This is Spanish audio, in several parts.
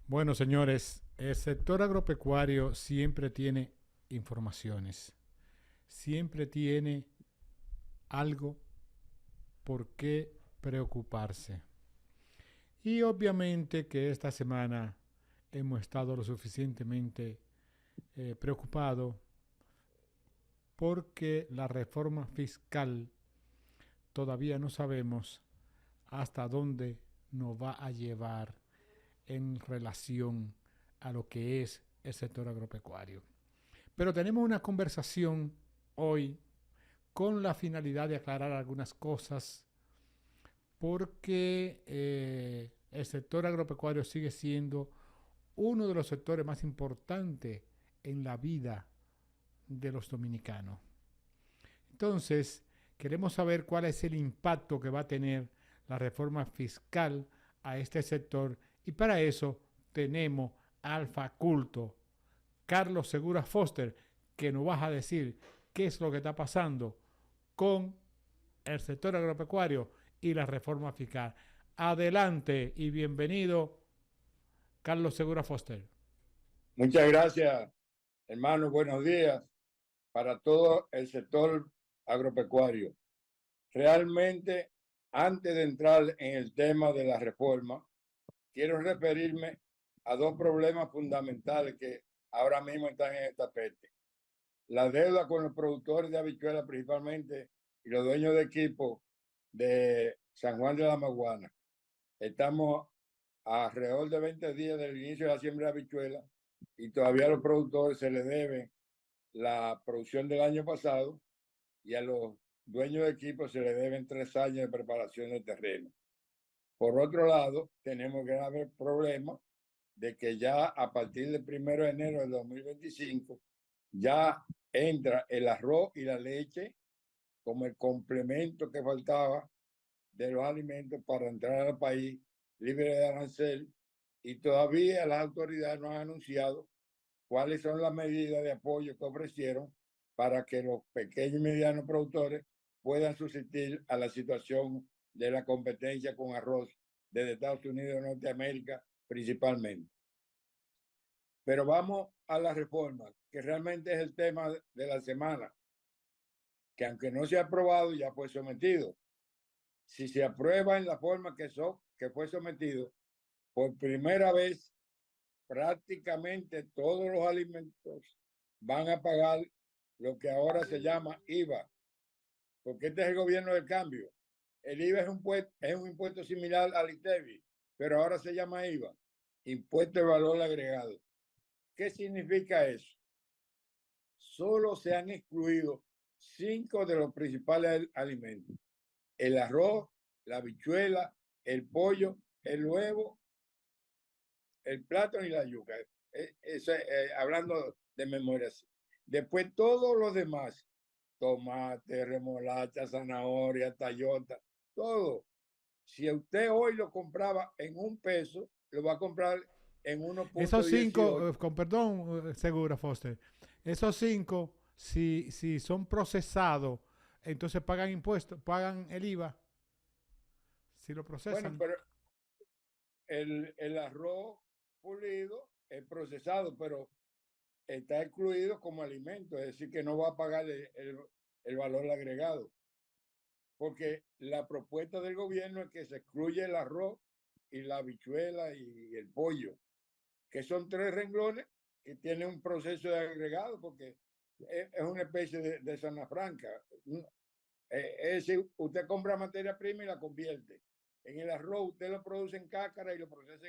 Bueno, señores, el sector agropecuario siempre tiene informaciones, siempre tiene algo por qué preocuparse. Y obviamente que esta semana hemos estado lo suficientemente preocupados porque la reforma fiscal todavía no sabemos hasta dónde nos va a llevar en relación a lo que es el sector agropecuario. Pero tenemos una conversación hoy con la finalidad de aclarar algunas cosas porque el sector agropecuario sigue siendo uno de los sectores más importantes en la vida de los dominicanos. Entonces, queremos saber cuál es el impacto que va a tener la reforma fiscal a este sector y para eso tenemos al faculto Carlos Segura Foster, que nos va a decir qué es lo que está pasando con el sector agropecuario y la reforma fiscal. Adelante y bienvenido, Carlos Segura Foster. Muchas gracias, hermano. Buenos días para todo el sector agropecuario. Realmente, antes de entrar en el tema de la reforma, quiero referirme a dos problemas fundamentales que ahora mismo están en el tapete. La deuda con los productores de habichuelas principalmente y los dueños de equipo de San Juan de la Maguana. Estamos a alrededor de 20 días del inicio de la siembra de habichuelas y todavía a los productores se les debe la producción del año pasado y a los dueños de equipo se les deben 3 años de preparación del terreno. Por otro lado, tenemos grave problema de que ya a partir del 1 de enero del 2025 ya entra el arroz y la leche como el complemento que faltaba de los alimentos para entrar al país libre de arancel y todavía las autoridades no han anunciado cuáles son las medidas de apoyo que ofrecieron para que los pequeños y medianos productores puedan subsistir a la situación de la competencia con arroz desde Estados Unidos de Norteamérica principalmente. Pero vamos a la reforma, que realmente es el tema de la semana, que aunque no se ha aprobado, ya fue sometido. Si se aprueba en la forma que fue sometido, por primera vez prácticamente todos los alimentos van a pagar lo que ahora se llama IVA, porque este es el gobierno del cambio. El IVA es un impuesto similar al ITEVI, pero ahora se llama IVA, impuesto de valor agregado. ¿Qué significa eso? Solo se han excluido 5 de los principales alimentos: el arroz, la habichuela, el pollo, el huevo, el plátano y la yuca. Hablando de memoria. Después todos los demás, tomate, remolacha, zanahoria, tayota, todo. Si usted hoy lo compraba en 1 peso, lo va a comprar en Esos cinco, 1.18. con perdón, Segura Foster, esos cinco, si son procesados, entonces pagan impuestos, pagan el IVA, si lo Bueno, procesan. pero el arroz pulido es procesado, pero está excluido como alimento, es decir, que no va a pagar el valor agregado, porque la propuesta del gobierno es que se excluye el arroz y la habichuela y el pollo, que son 3 renglones que tienen un proceso de agregado, porque es una especie de zona franca. Es decir, usted compra materia prima y la convierte. En el arroz usted lo produce en cácara y lo procesa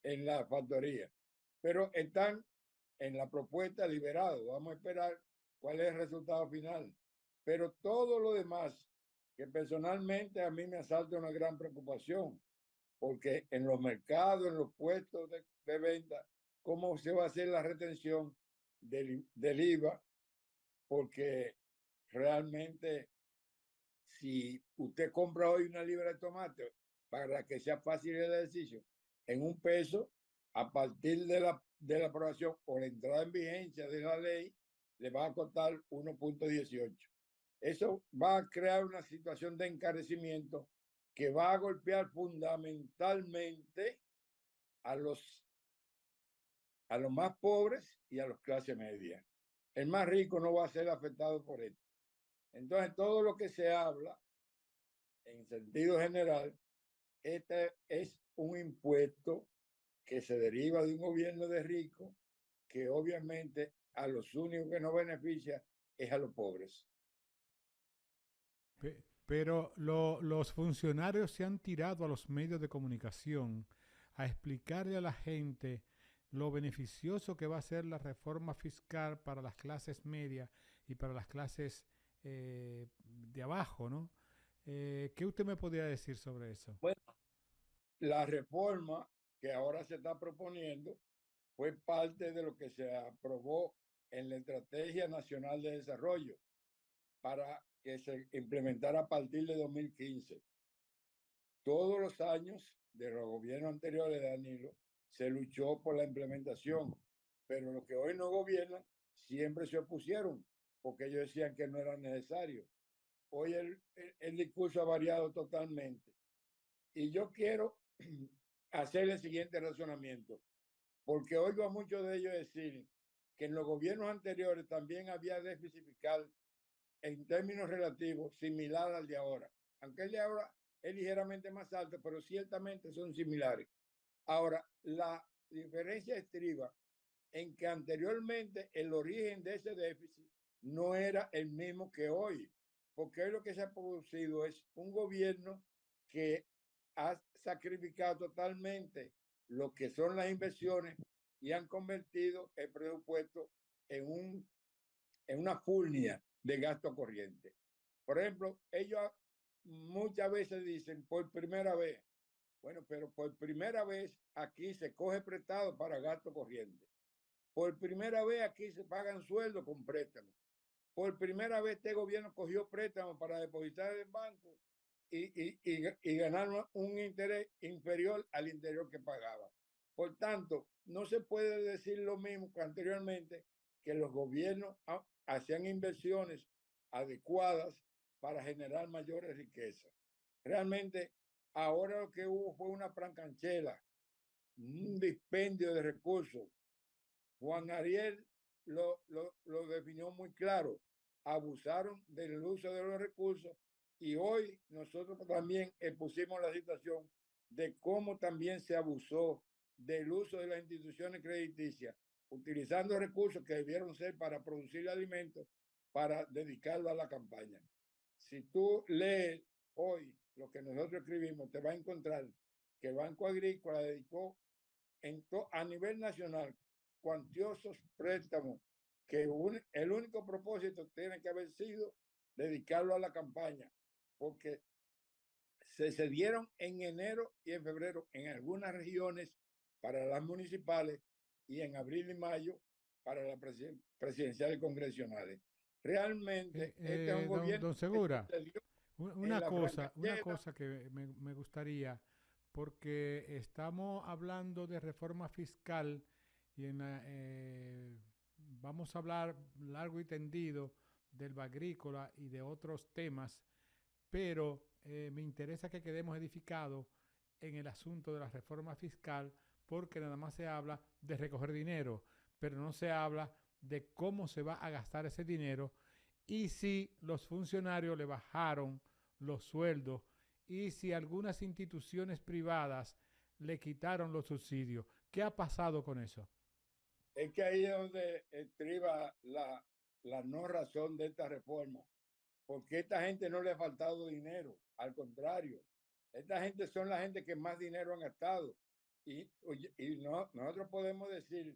en la factoría. Pero están en la propuesta liberados. Vamos a esperar cuál es el resultado final. Pero todo lo demás, que personalmente a mí me asalta una gran preocupación, porque en los mercados, en los puestos de venta, ¿cómo se va a hacer la retención del IVA? Porque realmente si usted compra hoy una libra de tomate, para que sea fácil el ejercicio, en 1 peso, a partir de la aprobación o la entrada en vigencia de la ley, le va a costar 1.18. Eso va a crear una situación de encarecimiento que va a golpear fundamentalmente a los a los más pobres y a los clases medias. El más rico no va a ser afectado por esto. Entonces, todo lo que se habla, en sentido general, este es un impuesto que se deriva de un gobierno de ricos que obviamente a los únicos que no beneficia es a los pobres. Pero los funcionarios se han tirado a los medios de comunicación a explicarle a la gente lo beneficioso que va a ser la reforma fiscal para las clases medias y para las clases de abajo, ¿no? ¿Qué usted me podría decir sobre eso? Bueno, la reforma que ahora se está proponiendo fue parte de lo que se aprobó en la Estrategia Nacional de Desarrollo para que se implementara a partir de 2015. Todos los años de los gobiernos anteriores de Danilo se luchó por la implementación, pero los que hoy no gobiernan siempre se opusieron porque ellos decían que no era necesario. Hoy el discurso ha variado totalmente. Y yo quiero hacer el siguiente razonamiento, porque oigo a muchos de ellos decir que en los gobiernos anteriores también había déficit fiscal en términos relativos similar al de ahora. Aunque el de ahora es ligeramente más alto, pero ciertamente son similares. Ahora, la diferencia estriba en que anteriormente el origen de ese déficit no era el mismo que hoy, porque hoy lo que se ha producido es un gobierno que ha sacrificado totalmente lo que son las inversiones y han convertido el presupuesto en una furnia de gasto corriente. Por ejemplo, ellos muchas veces dicen por primera vez, bueno, pero por primera vez aquí se coge prestado para gasto corriente. Por primera vez aquí se pagan sueldos con préstamos. Por primera vez este gobierno cogió préstamos para depositar en el banco y ganar un interés inferior al interior que pagaba. Por tanto, no se puede decir lo mismo que anteriormente, que los gobiernos hacían inversiones adecuadas para generar mayores riquezas. Realmente, ahora lo que hubo fue una francanchela, un dispendio de recursos. Juan Ariel lo definió muy claro. Abusaron del uso de los recursos y hoy nosotros también expusimos la situación de cómo también se abusó del uso de las instituciones crediticias, utilizando recursos que debieron ser para producir alimentos, para dedicarlo a la campaña. Si tú lees hoy lo que nosotros escribimos, te va a encontrar que el Banco Agrícola dedicó a nivel nacional cuantiosos préstamos que el único propósito tiene que haber sido dedicarlo a la campaña, porque se cedieron en enero y en febrero en algunas regiones para las municipales y en abril y mayo para las presidenciales y congresionales. Realmente este es un gobierno Don que Segura, sucedió en una la una franqueza. cosa que me gustaría, porque estamos hablando de reforma fiscal y vamos a hablar largo y tendido del agrícola y de otros temas, pero me interesa que quedemos edificados en el asunto de la reforma fiscal porque nada más se habla de recoger dinero, pero no se habla de cómo se va a gastar ese dinero y si los funcionarios le bajaron los sueldos y si algunas instituciones privadas le quitaron los subsidios. ¿Qué ha pasado con eso? Es que ahí es donde estriba la no razón de esta reforma, porque a esta gente no le ha faltado dinero, al contrario, esta gente son la gente que más dinero han gastado y no, nosotros podemos decir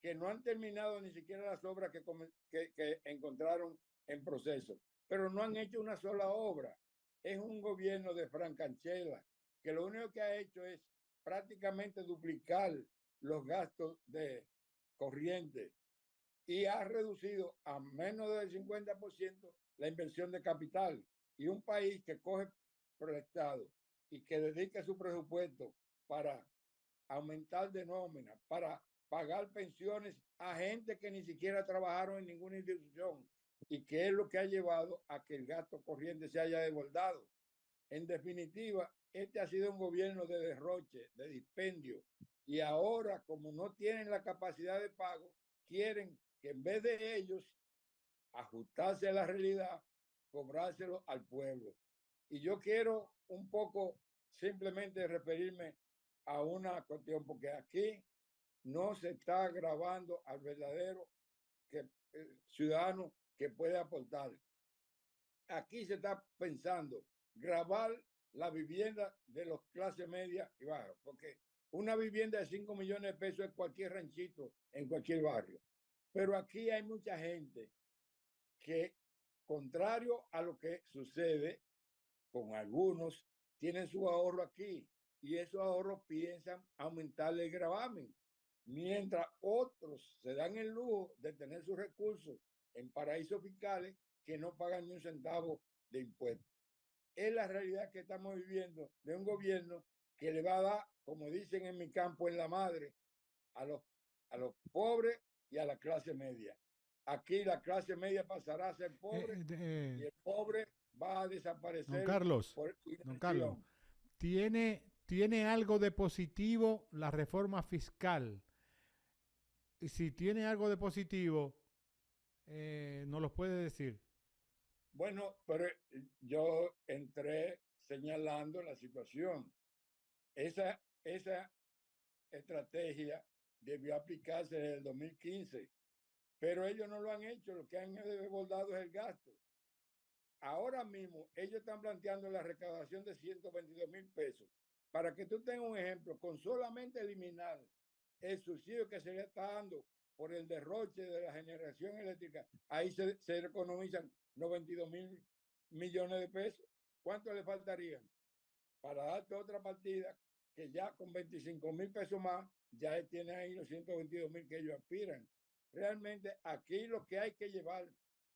que no han terminado ni siquiera las obras que encontraron en proceso, pero no han hecho una sola obra. Es un gobierno de francanchela que lo único que ha hecho es prácticamente duplicar los gastos de corriente y ha reducido a menos del 50% la inversión de capital. Y un país que coge prestado y que dedica su presupuesto para aumentar de nómina, para pagar pensiones a gente que ni siquiera trabajaron en ninguna institución y que es lo que ha llevado a que el gasto corriente se haya desbordado. En definitiva, este ha sido un gobierno de derroche, de dispendio, y ahora, como no tienen la capacidad de pago, quieren que en vez de ellos ajustarse a la realidad, cobrárselo al pueblo. Y yo quiero un poco simplemente referirme a una cuestión, porque aquí no se está grabando al verdadero ciudadano que puede aportar. Aquí se está pensando grabar la vivienda de los clases media y baja, porque una vivienda de 5 millones de pesos es cualquier ranchito en cualquier barrio. Pero aquí hay mucha gente que, contrario a lo que sucede con algunos, tienen su ahorro aquí y esos ahorros piensan aumentarle el gravamen, mientras otros se dan el lujo de tener sus recursos en paraísos fiscales que no pagan ni un centavo de impuestos. Es la realidad que estamos viviendo de un gobierno que le va a dar, como dicen en mi campo, en la madre, a los pobres y a la clase media. Aquí la clase media pasará a ser pobre y el pobre va a Don desaparecer Carlos, por don Carlos, inacción. ¿tiene algo de positivo la reforma fiscal? Y si tiene algo de positivo, ¿nos lo puede decir? Bueno, pero yo entré señalando la situación. Esa estrategia debió aplicarse desde el 2015, pero ellos no lo han hecho. Lo que han desbordado es el gasto. Ahora mismo ellos están planteando la recaudación de 122,000 pesos. Para que tú tengas un ejemplo, con solamente eliminar el subsidio que se le está dando por el derroche de la generación eléctrica, ahí se economizan 92,000 millones de pesos. ¿Cuánto le faltarían? Para darte otra partida que ya con 25,000 pesos más, ya tiene ahí los 122,000 que ellos aspiran. Realmente aquí lo que hay que llevar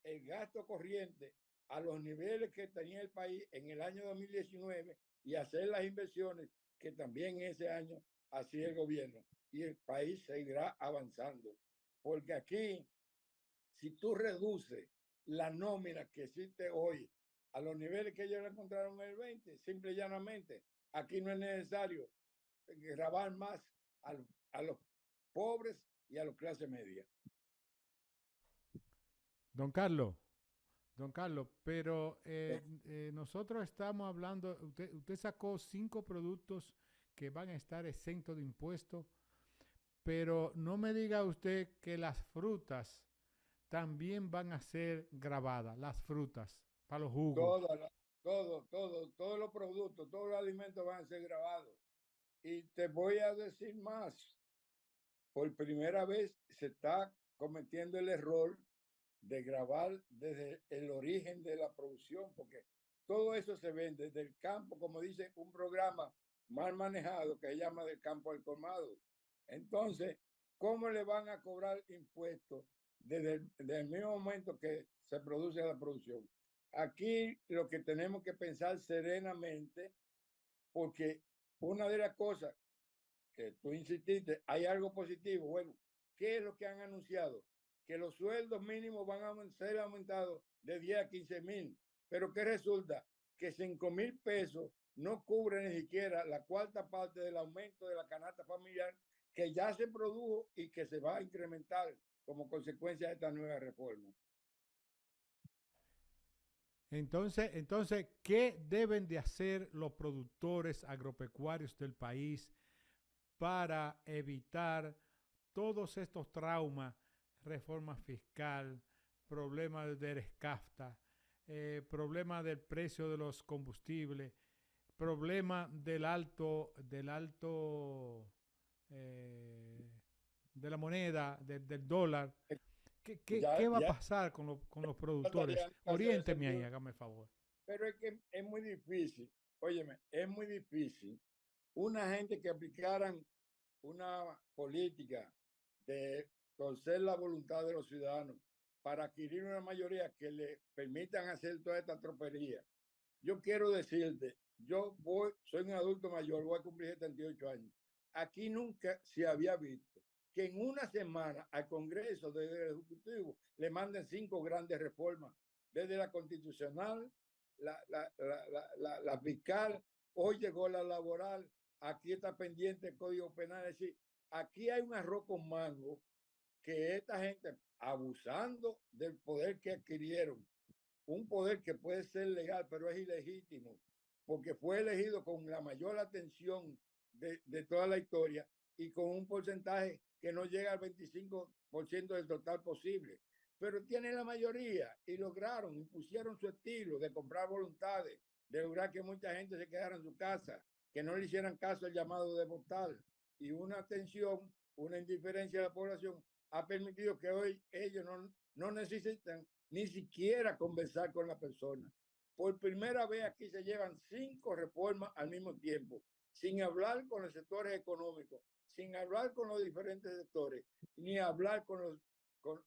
el gasto corriente a los niveles que tenía el país en el año 2019 y hacer las inversiones que también ese año hacía el gobierno. Y el país seguirá avanzando. Porque aquí, si tú reduces la nómina que existe hoy a los niveles que ellos encontraron en el 20, simple y llanamente, aquí no es necesario grabar más a los pobres y a los clases medias. Don Carlos, don Carlos, pero nosotros estamos hablando, usted sacó 5 productos que van a estar exentos de impuestos, pero no me diga usted que las frutas también van a ser grabadas, las frutas, para los jugos. Todos los productos, todos los alimentos van a ser grabados. Y te voy a decir más. Por primera vez se está cometiendo el error de grabar desde el origen de la producción, porque todo eso se vende desde el campo, como dice un programa mal manejado que se llama del campo al colmado. Entonces, ¿cómo le van a cobrar impuestos desde el mismo momento que se produce la producción? Aquí lo que tenemos que pensar serenamente, porque una de las cosas que tú insististe, hay algo positivo. Bueno, ¿qué es lo que han anunciado? Que los sueldos mínimos van a ser aumentados de 10 a 15,000. Pero ¿qué resulta? Que 5,000 pesos no cubren ni siquiera la cuarta parte del aumento de la canasta familiar que ya se produjo y que se va a incrementar como consecuencia de esta nueva reforma. Entonces, ¿qué deben de hacer los productores agropecuarios del país para evitar todos estos traumas, reforma fiscal, problemas del escafta, problema del precio de los combustibles, problema eh, de la moneda, del dólar? ¿Qué va a Ya pasar con los productores? faltarían casi de Oriénteme ahí, sentido, hágame el favor. pero es que es muy difícil. Óyeme, es muy difícil una gente que aplicaran una política de torcer la voluntad de los ciudadanos para adquirir una mayoría que le permitan hacer toda esta tropería. Yo quiero decirte, soy un adulto mayor, voy a cumplir 78 años. Aquí nunca se había visto que en una semana al Congreso, desde el Ejecutivo, le manden 5 grandes reformas, desde la constitucional, la fiscal hoy llegó la laboral, aquí está pendiente el Código Penal. Es decir, aquí hay un arroz con mango que esta gente, abusando del poder que adquirieron, un poder que puede ser legal, pero es ilegítimo, porque fue elegido con la mayor atención de toda la historia y con un porcentaje que no llega al 25% del total posible. Pero tienen la mayoría y lograron, impusieron su estilo de comprar voluntades, de lograr que mucha gente se quedara en su casa, que no le hicieran caso al llamado de votar. Y una atención, una indiferencia de la población ha permitido que hoy ellos no necesitan ni siquiera conversar con la persona. Por primera vez aquí se llevan 5 reformas al mismo tiempo, sin hablar con los sectores económicos, sin hablar con los diferentes sectores, ni hablar con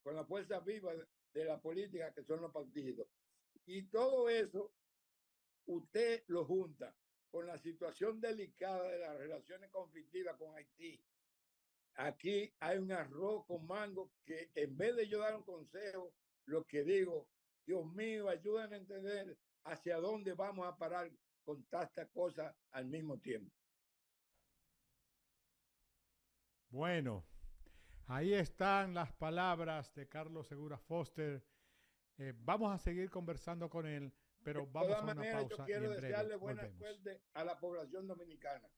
la fuerza viva de la política que son los partidos. Y todo eso usted lo junta con la situación delicada de las relaciones conflictivas con Haití. Aquí hay un arroz con mango que en vez de yo dar un consejo, lo que digo, Dios mío, ayúdame a entender hacia dónde vamos a parar con tantas cosas al mismo tiempo. Bueno, ahí están las palabras de Carlos Segura Foster. Vamos a seguir conversando con él, pero vamos a una pausa. Yo quiero desearle buena volvemos. suerte a la población dominicana.